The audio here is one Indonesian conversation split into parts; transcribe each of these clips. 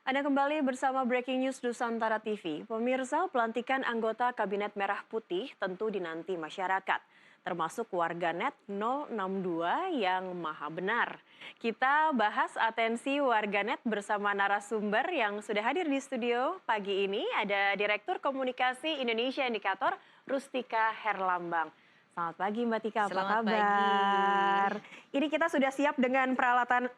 Anda kembali bersama Breaking News Nusantara TV. Pemirsa, pelantikan anggota Kabinet Merah Putih tentu dinanti masyarakat, termasuk warganet 062 yang maha benar. Kita bahas atensi warganet bersama narasumber yang sudah hadir di studio pagi ini. Ada Direktur Komunikasi Indonesia Indikator, Rustika Herlambang. Selamat pagi Mbak Tika, apa Selamat kabar? pagi. Ini kita sudah siap dengan peralatan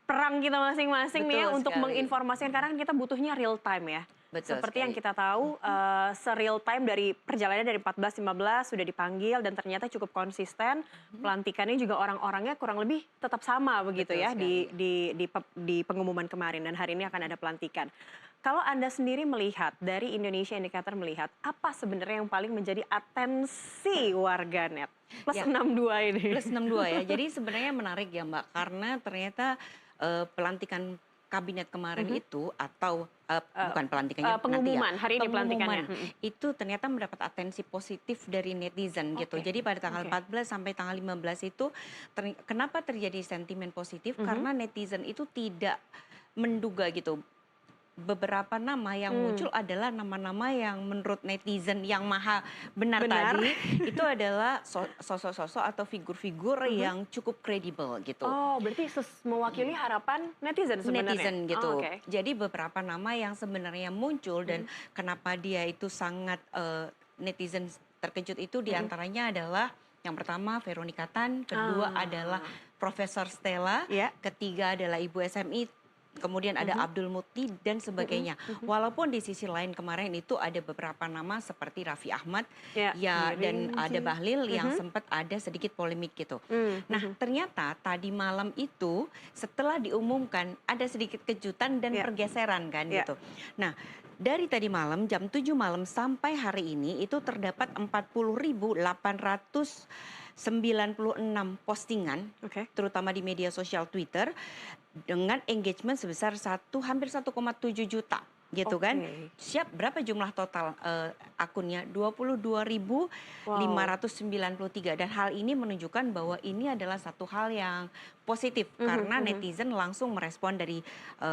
perang kita masing-masing nih ya Betul untuk sekali. menginformasikan karena kan kita butuhnya real time ya. Betul Seperti yang sekali. kita tahu se-real time dari perjalanannya dari 14-15 sudah dipanggil dan ternyata cukup konsisten. Mhm. Pelantikannya juga orang-orangnya kurang lebih tetap sama begitu Betul ya sekali. di pengumuman kemarin dan hari ini akan ada pelantikan. Kalau Anda sendiri melihat dari Indonesia Indikator melihat apa sebenarnya yang paling menjadi atensi warganet plus Ya, 62 ini? plus 62 ya. Jadi sebenarnya menarik ya Mbak, karena ternyata pelantikan kabinet kemarin Mhm. itu atau Eh, bukan pelantikannya nanti ya, Pengumuman hari ini pelantikannya. pengumuman itu ternyata mendapat atensi positif dari netizen gitu. Oke, Jadi pada tanggal oke. 14 sampai tanggal 15 itu kenapa terjadi sentimen positif? Mhm. Karena netizen itu tidak menduga gitu. Beberapa nama yang Mmm, muncul adalah nama-nama yang menurut netizen yang maha benar benar. tadi, itu adalah sosok-sosok atau figur-figur Mhm. yang cukup kredibel gitu. Oh, berarti mewakili harapan netizen sebenarnya? Netizen Oh, gitu. oke. Jadi beberapa nama yang sebenarnya muncul dan Mhm, kenapa dia itu sangat netizen terkejut itu mhm. diantaranya adalah yang pertama Veronica Tan, kedua adalah Ah, Profesor Stella, iya. ketiga adalah Ibu SMI, kemudian ada Mhm, Abdul Muti dan mhm, sebagainya. mhm. Walaupun di sisi lain kemarin itu ada beberapa nama seperti Raffi Ahmad Ya, ya dan ada dirinci. Bahlil yang Mhm, sempat ada sedikit polemik gitu. Nah, mhm. ternyata tadi malam itu setelah diumumkan ada sedikit kejutan dan Ya, pergeseran kan ya. gitu. Nah, dari tadi malam jam 7 malam sampai hari ini itu terdapat 40.896 postingan Oke. terutama di media sosial Twitter dengan engagement sebesar hampir 1,7 juta gitu kan. Oke. Siap berapa jumlah total akunnya? Wow. 22.593 dan hal ini menunjukkan bahwa ini adalah satu hal yang positif Mhm, karena mhm. netizen langsung merespon dari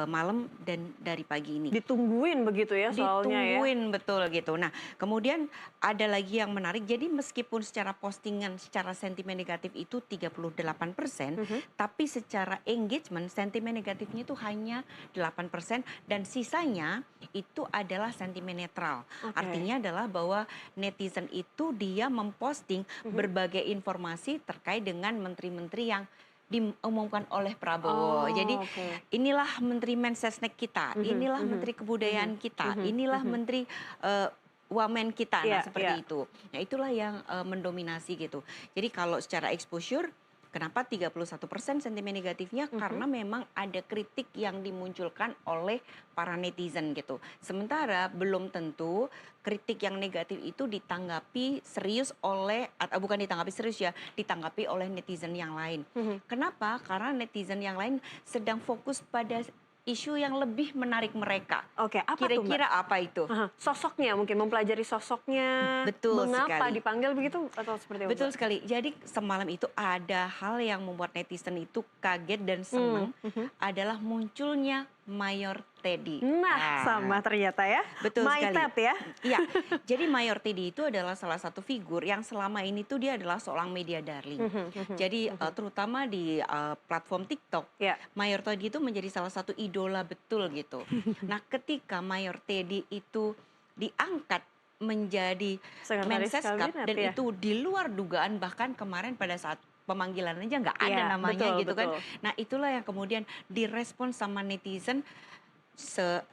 malam dan dari pagi ini. Ditungguin begitu ya soalnya ya? Ditungguin betul gitu. Nah, kemudian ada lagi yang menarik. Jadi meskipun secara postingan, secara sentimen negatif itu 38%, Mhm. tapi secara engagement sentimen negatifnya itu hanya 8% dan sisanya itu adalah sentimen netral. Oke. Artinya adalah bahwa netizen itu dia memposting Mhm. berbagai informasi terkait dengan menteri-menteri yang diumumkan oleh Prabowo. Jadi Oh, oke. inilah Menteri Mensesnek kita, Mhm, inilah mhm, Menteri mhm, Kebudayaan kita, mhm, inilah mhm. Menteri eh, Wamen kita. Nah, Iya, iya. seperti itu. Nah, itulah yang mendominasi gitu. Jadi kalau secara exposure kenapa 31% sentimen negatifnya? Mhm. Karena memang ada kritik yang dimunculkan oleh para netizen gitu. Sementara belum tentu kritik yang negatif itu ditanggapi serius oleh atau bukan ditanggapi serius ya, ditanggapi oleh netizen yang lain. Mhm. Kenapa? Karena netizen yang lain sedang fokus pada isu yang lebih menarik mereka. Oke, apa tuh, Mbak? Kira-kira apa itu? Aha, sosoknya mungkin mempelajari sosoknya, Betul mengapa sekali. dipanggil begitu atau seperti apa, Betul Mbak? sekali. Jadi semalam itu ada hal yang membuat netizen itu kaget dan senang Mhm. adalah munculnya Mayor Teddy. Nah, sama Ah, ternyata ya. betul My sekali. Ted ya. Iya, jadi Mayor Teddy itu adalah salah satu figur yang selama ini tuh dia adalah seorang media darling. Mhm, mhm, Jadi mhm. terutama di platform TikTok, Ya. Mayor Teddy itu menjadi salah satu idola betul gitu. Nah, ketika Mayor Teddy itu diangkat menjadi Sekretaris Menseskap kabinet dan ya? itu di luar dugaan bahkan kemarin pada saat pemanggilan aja nggak ada Iya, namanya betul, gitu kan. betul. Nah, itulah yang kemudian direspon sama netizen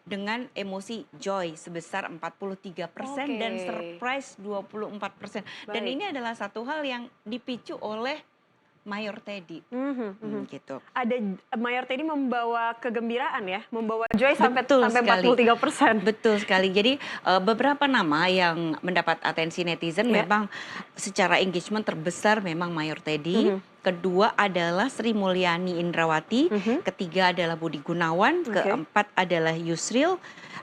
dengan emosi joy sebesar 43% Oke, dan surprise 24%. Dan baik. ini adalah satu hal yang dipicu oleh Mayor Teddy. Mhm, mhm. Gitu. Ada Mayor Teddy membawa kegembiraan ya, membawa joy sampai Betul sampai sekali. 43%. Betul sekali. Jadi beberapa nama yang mendapat atensi netizen Ya. memang secara engagement terbesar memang Mayor Teddy. Mhm, Kedua adalah Sri Mulyani Indrawati, mhm. ketiga adalah Budi Gunawan, Oke. keempat adalah Yusril,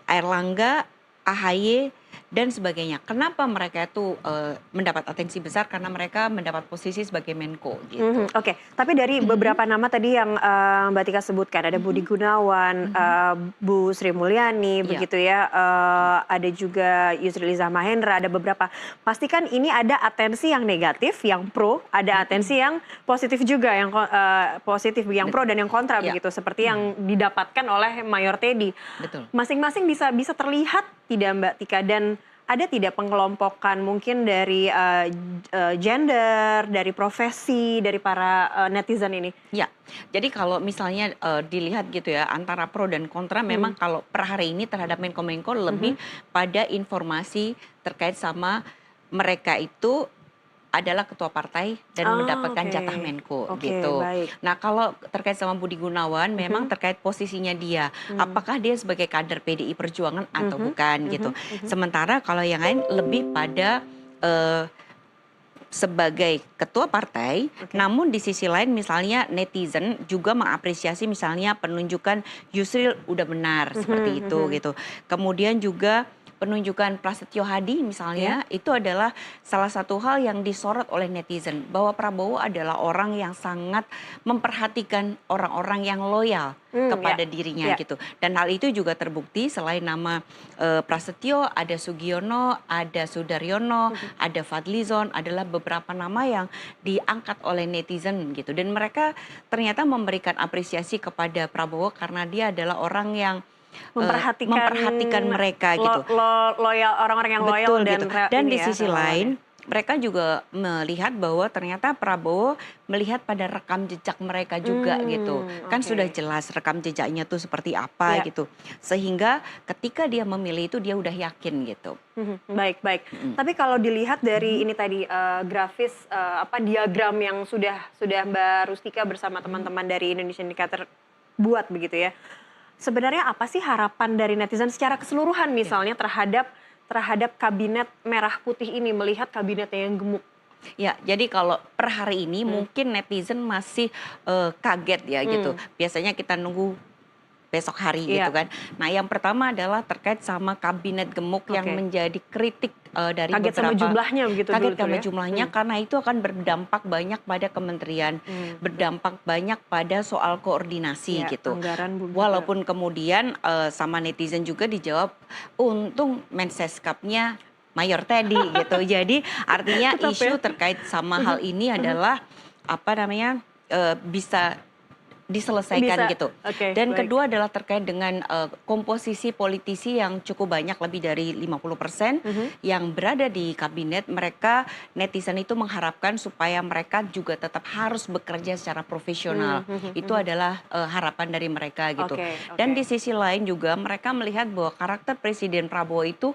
Airlangga, AHY, dan sebagainya. Kenapa mereka itu mendapat atensi besar? Karena mereka mendapat posisi sebagai Menko gitu. Oke, tapi dari beberapa nama tadi yang Mbak Tika sebutkan, ada Budi Gunawan, Bu Sri Mulyani, Ya, begitu ya, ada juga Yusril Iza Mahendra, ada beberapa. Pastikan ini ada atensi yang negatif, yang pro, ada atensi yang positif juga, yang positif, yang pro dan yang kontra ya, begitu, seperti yang didapatkan oleh Mayor Teddy. betul. Masing-masing bisa terlihat tidak Mbak Tika, dan ada tidak pengelompokan mungkin dari gender, dari profesi, dari para netizen ini? Ya, jadi kalau misalnya dilihat gitu ya antara pro dan kontra, memang kalau per hari ini terhadap Menko-Menko lebih pada informasi terkait sama mereka itu adalah ketua partai dan mendapatkan Oke. jatah Menko Oke, gitu. baik. Nah kalau terkait sama Budi Gunawan, memang terkait posisinya dia, apakah dia sebagai kader PDI Perjuangan atau bukan gitu. Sementara kalau yang lain lebih pada eh, sebagai ketua partai, Oke. namun di sisi lain misalnya netizen juga mengapresiasi misalnya penunjukan Yusril udah benar seperti itu gitu. Kemudian juga penunjukan Prasetyo Hadi misalnya itu adalah salah satu hal yang disorot oleh netizen, bahwa Prabowo adalah orang yang sangat memperhatikan orang-orang yang loyal kepada dirinya gitu. Dan hal itu juga terbukti selain nama Prasetyo, ada Sugiono, ada Sudaryono, ada Fadlizon, adalah beberapa nama yang diangkat oleh netizen gitu. Dan mereka ternyata memberikan apresiasi kepada Prabowo karena dia adalah orang yang memperhatikan mereka gitu. Loyal, orang-orang yang loyal Betul dan gitu. Dan ini di ya, sisi relawannya. lain mereka juga melihat bahwa ternyata Prabowo melihat pada rekam jejak mereka juga gitu. Kan sudah Oke. jelas rekam jejaknya tuh seperti apa Ya. gitu. Sehingga ketika dia memilih itu dia udah yakin gitu. Baik, baik. Mm. Tapi kalau dilihat dari ini tadi grafis diagram yang sudah Mbak Rustika bersama teman-teman dari Indonesian Indicator buat begitu ya. Sebenarnya apa sih harapan dari netizen secara keseluruhan misalnya terhadap kabinet merah putih ini, melihat kabinetnya yang gemuk? Ya, jadi kalau per hari ini mungkin netizen masih kaget ya gitu. Biasanya kita nunggu besok hari gitu Iya. kan. Nah, yang pertama adalah terkait sama kabinet gemuk yang Oke. menjadi kritik dari Kaget sama beberapa. jumlahnya begitu Kaget dulu tuh sama ya? jumlahnya karena itu akan berdampak banyak pada kementerian, berdampak banyak pada soal koordinasi Iya, gitu. anggaran juga. Walaupun kemudian sama netizen juga dijawab, untung Menseskapnya Mayor Teddy gitu. Jadi artinya Tetap isu ya? terkait sama hal ini adalah apa namanya bisa diselesaikan Bisa, gitu. oke, Dan baik. kedua adalah terkait dengan komposisi politisi yang cukup banyak, lebih dari 50% yang berada di kabinet. Mereka netizen itu mengharapkan supaya mereka juga tetap harus bekerja secara profesional. Itu adalah harapan dari mereka gitu. Oke, Dan oke. di sisi lain juga mereka melihat bahwa karakter Presiden Prabowo itu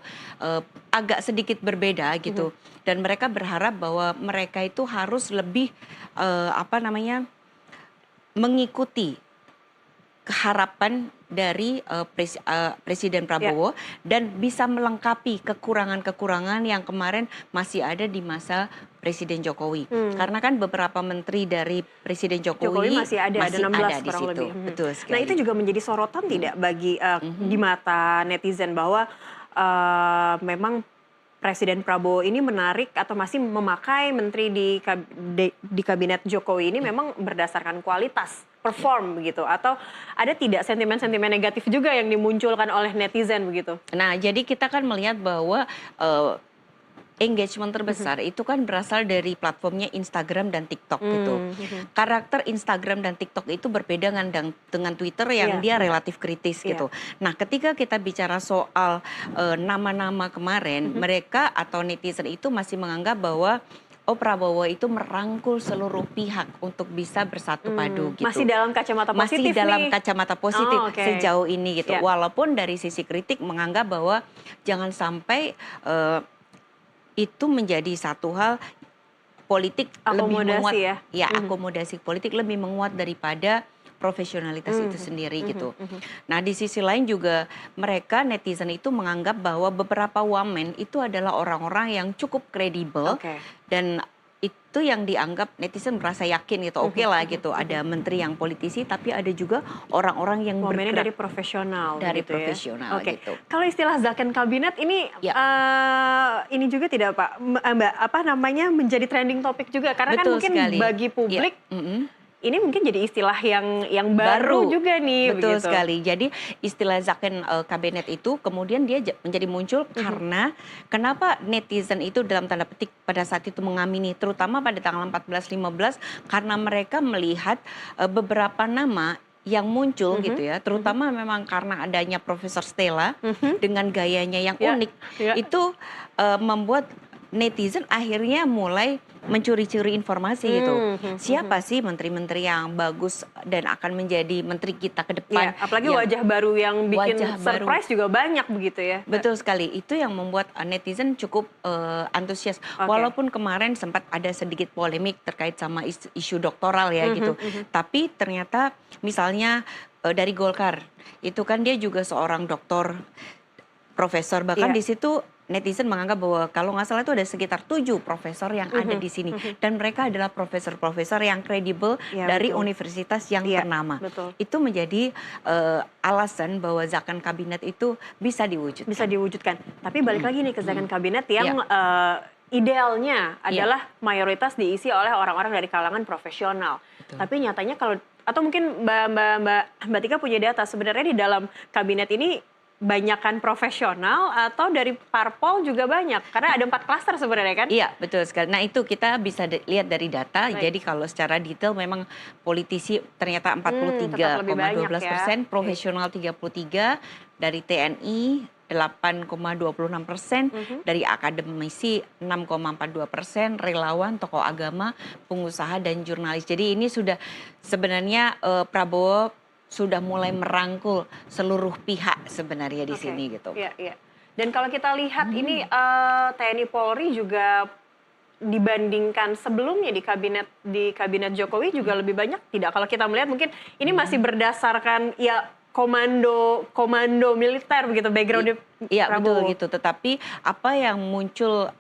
agak sedikit berbeda gitu. Dan mereka berharap bahwa mereka itu harus lebih apa namanya mengikuti harapan dari Presiden Prabowo dan bisa melengkapi kekurangan-kekurangan yang kemarin masih ada di masa Presiden Jokowi. Karena kan beberapa menteri dari Presiden Jokowi Jokowi masih ada 16 di kurang situ. lebih. Betul Nah sekali. itu juga menjadi sorotan tidak bagi di mata netizen bahwa memang Presiden Prabowo ini menarik atau masih memakai menteri di kabinet Jokowi ini memang berdasarkan kualitas, perform begitu, atau ada tidak sentimen-sentimen negatif juga yang dimunculkan oleh netizen begitu? Nah, jadi kita kan melihat bahwa engagement terbesar itu kan berasal dari platformnya Instagram dan TikTok gitu. Karakter Instagram dan TikTok itu berbeda dengan Twitter yang dia relatif kritis gitu. Nah, ketika kita bicara soal nama-nama kemarin, mereka atau netizen itu masih menganggap bahwa Prabowo itu merangkul seluruh pihak untuk bisa bersatu padu gitu. Masih dalam kacamata Masih positif dalam nih. kacamata positif Oh, oke. sejauh ini gitu. Ya. Walaupun dari sisi kritik menganggap bahwa jangan sampai itu menjadi satu hal politik lebih menguat, Akomodasi ya? akomodasi politik lebih menguat daripada profesionalitas itu sendiri gitu. Nah di sisi lain juga mereka netizen itu menganggap bahwa beberapa wamen itu adalah orang-orang yang cukup kredibel Oke. dan itu yang dianggap netizen merasa yakin gitu, oke lah gitu. Ada menteri yang politisi, tapi ada juga orang-orang yang Momennya bergerak dari profesional dari gitu ya. profesional Oke. gitu. Kalau istilah zakon kabinet ini Ya. ini juga tidak Pak, Mbak, apa namanya, menjadi trending topik juga karena kan Betul mungkin sekali. bagi Ya. publik ini mungkin jadi istilah yang baru Baru. juga nih Betul begitu. sekali. Jadi istilah zakon kabinet itu kemudian dia menjadi muncul karena kenapa netizen itu dalam tanda petik pada saat itu mengamini, terutama pada tanggal 14-15 karena mereka melihat beberapa nama yang muncul gitu ya, terutama memang karena adanya Profesor Stella dengan gayanya yang Ya, unik, ya. itu membuat netizen akhirnya mulai mencuri-curi informasi gitu. Siapa sih menteri-menteri yang bagus dan akan menjadi menteri kita ke depan? Iya, apalagi yang wajah baru yang bikin wajah baru. surprise juga banyak begitu ya. Betul sekali, itu yang membuat netizen cukup antusias. Oke. Walaupun kemarin sempat ada sedikit polemik terkait sama isu doktoral ya gitu. Tapi ternyata misalnya dari Golkar, itu kan dia juga seorang doktor, profesor, bahkan Iya. di situ netizen menganggap bahwa kalau nggak salah itu ada sekitar 7 profesor yang ada di sini. Dan mereka adalah profesor-profesor yang kredibel Iya, dari betul. universitas yang Iya, ternama. betul. Itu menjadi alasan bahwa zakon kabinet itu bisa diwujudkan. Bisa diwujudkan. Tapi balik lagi nih ke zakon kabinet yang idealnya adalah mayoritas diisi oleh orang-orang dari kalangan profesional. Betul. Tapi nyatanya kalau atau mungkin Mbak Tika punya data sebenarnya di dalam kabinet ini banyakan profesional atau dari parpol juga banyak karena ada 4 klaster sebenarnya kan? Iya, betul sekali. Nah, itu kita bisa lihat dari data. Baik. Jadi kalau secara detail memang politisi ternyata Tetap lebih banyak 43,12%, ya. profesional 33, dari TNI 8,26%, dari akademisi 6,42%, relawan, tokoh agama, pengusaha dan jurnalis. Jadi ini sudah sebenarnya Prabowo sudah mulai merangkul seluruh pihak sebenarnya di Oke. sini gitu. Iya, iya. Dan kalau kita lihat ini TNI Polri juga dibandingkan sebelumnya di kabinet Jokowi juga lebih banyak tidak? Kalau kita melihat mungkin ini masih berdasarkan ya komando militer begitu background Iya, betul Prabowo. gitu. Tetapi apa yang muncul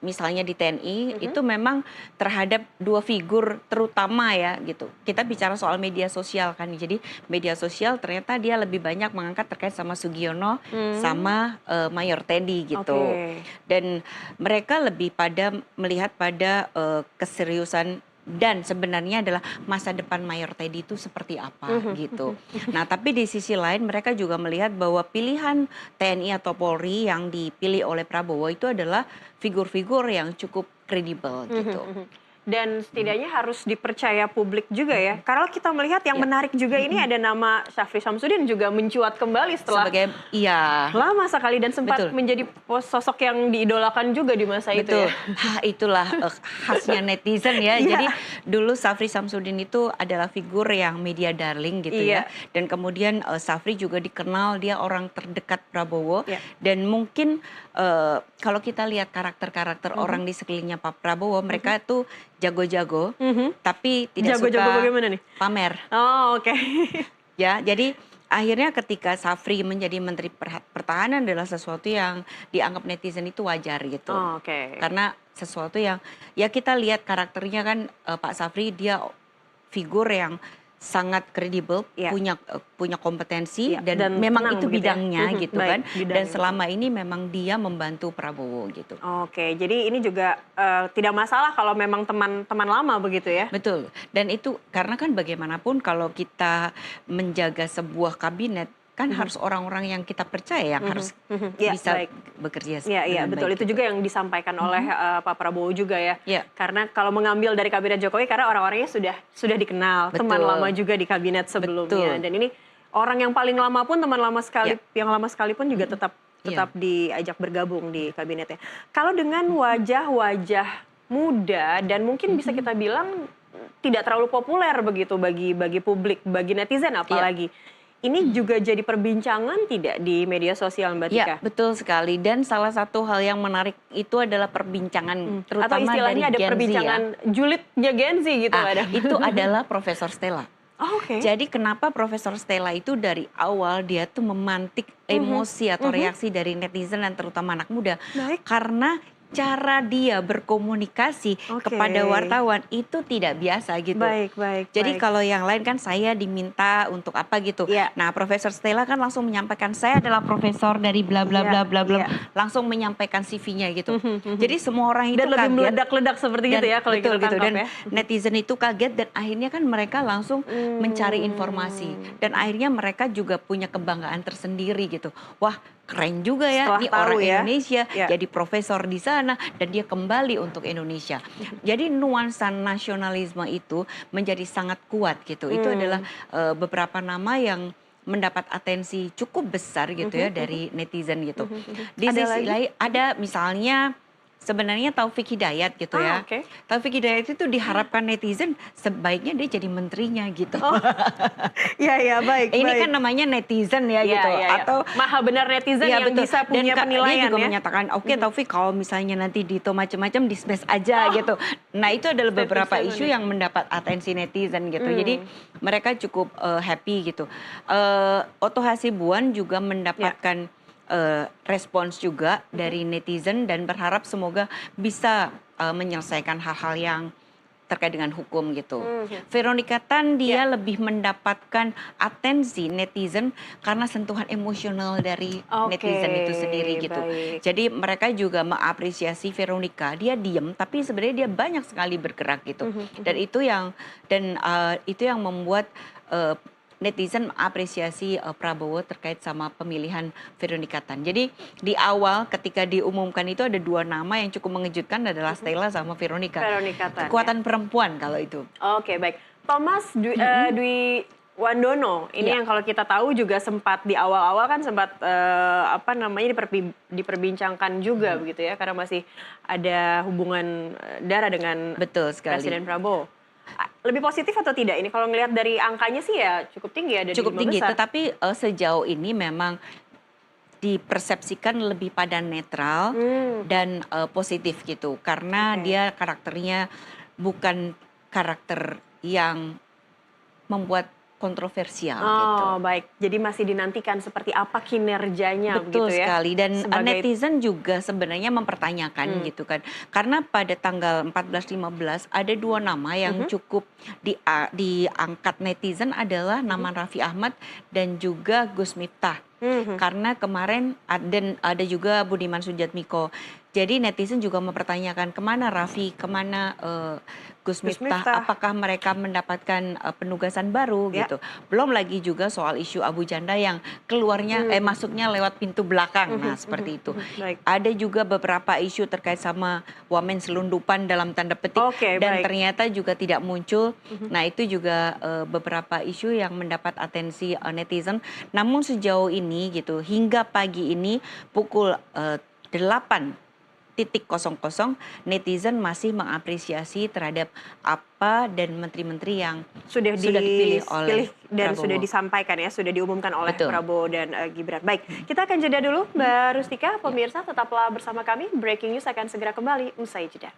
misalnya di TNI itu memang terhadap 2 figur terutama ya gitu. Kita bicara soal media sosial kan. Jadi media sosial ternyata dia lebih banyak mengangkat terkait sama Sugiono sama Mayor Teddy gitu. Oke. Dan mereka lebih pada melihat pada keseriusan dan sebenarnya adalah masa depan Mayor Teddy itu seperti apa gitu. Nah, tapi di sisi lain mereka juga melihat bahwa pilihan TNI atau Polri yang dipilih oleh Prabowo itu adalah figur-figur yang cukup kredibel gitu. Dan setidaknya harus dipercaya publik juga ya. Karena kita melihat yang Ya. menarik juga ini ada nama Syafri Samsudin juga mencuat kembali setelah Sebagai lama sekali dan sempat Betul. menjadi sosok yang diidolakan juga di masa itu betul. ya. Itulah khasnya netizen ya. Iya. Jadi dulu Syafri Samsudin itu adalah figur yang media darling gitu ya. Iya. Dan kemudian Syafri juga dikenal dia orang terdekat Prabowo. Iya. Dan mungkin kalau kita lihat karakter-karakter orang di sekelilingnya Pak Prabowo, mereka tuh jago-jago, tapi tidak Jago-jago suka bagaimana nih? pamer. Oh, oke. Ya, jadi akhirnya ketika Syafri menjadi Menteri Pertahanan adalah sesuatu yang dianggap netizen itu wajar gitu. Oh, oke. Karena sesuatu yang ya kita lihat karakternya kan Pak Syafri dia figur yang sangat kredibel, Iya. punya kompetensi Iya, dan dan memang tenang itu begitu ya. bidangnya gitu Baik, kan. bidangnya, Dan betul. selama ini memang dia membantu Prabowo gitu. Oke, jadi ini juga tidak masalah kalau memang teman-teman lama begitu ya. Betul. Dan itu karena kan bagaimanapun kalau kita menjaga sebuah kabinet kan harus orang-orang yang kita percaya yang harus Ya, bisa baik. bekerja Iya, dengan betul. baik Itu gitu. juga yang disampaikan oleh Pak Prabowo juga ya. Iya. Karena kalau mengambil dari kabinet Jokowi karena orang-orangnya sudah dikenal, teman Betul. lama juga di kabinet sebelumnya. Betul. Dan ini orang yang paling lama pun teman lama sekali, yang lama sekalipun juga tetap diajak bergabung di kabinetnya. Kalau dengan wajah-wajah muda dan mungkin bisa kita bilang tidak terlalu populer begitu bagi publik, bagi netizen apalagi. Ini juga jadi perbincangan tidak di media sosial Mbak Tika? Ya, betul sekali. Dan salah satu hal yang menarik itu adalah perbincangan terutama Atau istilahnya dari ada Gen Z perbincangan julidnya Gen Z gitu Madam. Itu adalah Profesor Stella. Oh, oke. Jadi kenapa Profesor Stella itu dari awal dia tuh memantik emosi atau reaksi dari netizen dan terutama anak muda. Baik. Karena cara dia berkomunikasi Oke. kepada wartawan itu tidak biasa gitu. Baik, baik, Jadi baik. kalau yang lain kan saya diminta untuk apa gitu. Iya. Nah, Profesor Stella kan langsung menyampaikan saya adalah profesor dari bla bla Iya, bla bla bla, iya. langsung menyampaikan CV-nya gitu. Jadi semua orang itu Dan lebih kaget meledak-ledak seperti dan gitu ya kalau betul kita gitu, tangkap dan ya. netizen itu kaget dan akhirnya kan mereka langsung mencari informasi dan akhirnya mereka juga punya kebanggaan tersendiri gitu. Wah, keren juga ya, Setelah ini tahu orang ya. Indonesia Ya. jadi profesor di sana dan dia kembali untuk Indonesia. Jadi nuansa nasionalisme itu menjadi sangat kuat gitu. Itu adalah beberapa nama yang mendapat atensi cukup besar gitu ya dari netizen gitu. Di Ada sisi lagi? lain ada misalnya sebenarnya Taufik Hidayat gitu Ah, ya. oke. Taufik Hidayat itu diharapkan netizen sebaiknya dia jadi menterinya gitu. Oh, iya, iya, baik, Ini baik. kan namanya netizen ya Iya, gitu. iya, iya. Atau Maha benar netizen iya yang betul. bisa Dan punya dia penilaian juga ya. menyatakan, oke Taufik kalau misalnya nanti Dito macam-macam di smash aja gitu. Nah itu adalah beberapa Statusnya isu unik. yang mendapat atensi netizen gitu. Jadi mereka cukup happy gitu. Otto Hasibuan juga mendapatkan respons juga dari netizen dan berharap semoga bisa menyelesaikan hal-hal yang terkait dengan hukum gitu. Veronica Tan dia lebih mendapatkan atensi netizen karena sentuhan emosional dari netizen itu sendiri gitu. Baik. Jadi mereka juga mengapresiasi Veronica. Dia diem tapi sebenarnya dia banyak sekali bergerak gitu. Dan itu yang membuat netizen mengapresiasi Prabowo terkait sama pemilihan Veronica Tan. Jadi di awal ketika diumumkan itu ada dua nama yang cukup mengejutkan adalah Stella sama Veronica. Veronica Tan, Kekuatan perempuan kalau itu. Oke, baik. Thomas Dwi Wandono, ini yang kalau kita tahu juga sempat di awal-awal kan sempat diperbincangkan juga begitu ya, karena masih ada hubungan darah dengan Betul sekali. Presiden Prabowo. Lebih positif atau tidak ini? Kalau ngelihat dari angkanya sih ya cukup tinggi, ada di Cukup 5 tinggi, besar. tetapi sejauh ini memang dipersepsikan lebih pada netral dan positif gitu. Karena dia karakternya bukan karakter yang membuat kontroversial gitu. Oh, baik. Jadi masih dinantikan seperti apa kinerjanya Betul begitu ya. sekali dan Sebagai netizen juga sebenarnya mempertanyakan gitu kan. Karena pada tanggal 14-15 ada dua nama yang cukup diangkat netizen adalah nama Raffi Ahmad dan juga Gus Miftah. Karena kemarin ada juga Budiman Sujatmiko. Jadi netizen juga mempertanyakan kemana Raffi, kemana Gus Miftah, apakah mereka mendapatkan penugasan baru gitu. Belum lagi juga soal isu Abu Janda yang keluarnya masuknya lewat pintu belakang. Nah, seperti itu. Baik. Ada juga beberapa isu terkait sama wamen selundupan dalam tanda petik Oke, dan baik. ternyata juga tidak muncul. Nah, itu juga beberapa isu yang mendapat atensi netizen. Namun sejauh ini gitu hingga pagi ini pukul 8:00 netizen masih mengapresiasi terhadap apa dan menteri-menteri yang sudah dipilih oleh dan Prabowo. sudah disampaikan ya, sudah diumumkan oleh Betul. Prabowo dan Gibran. Baik, kita akan jeda dulu Mbak Rustika, pemirsa tetaplah bersama kami. Breaking News akan segera kembali usai jeda.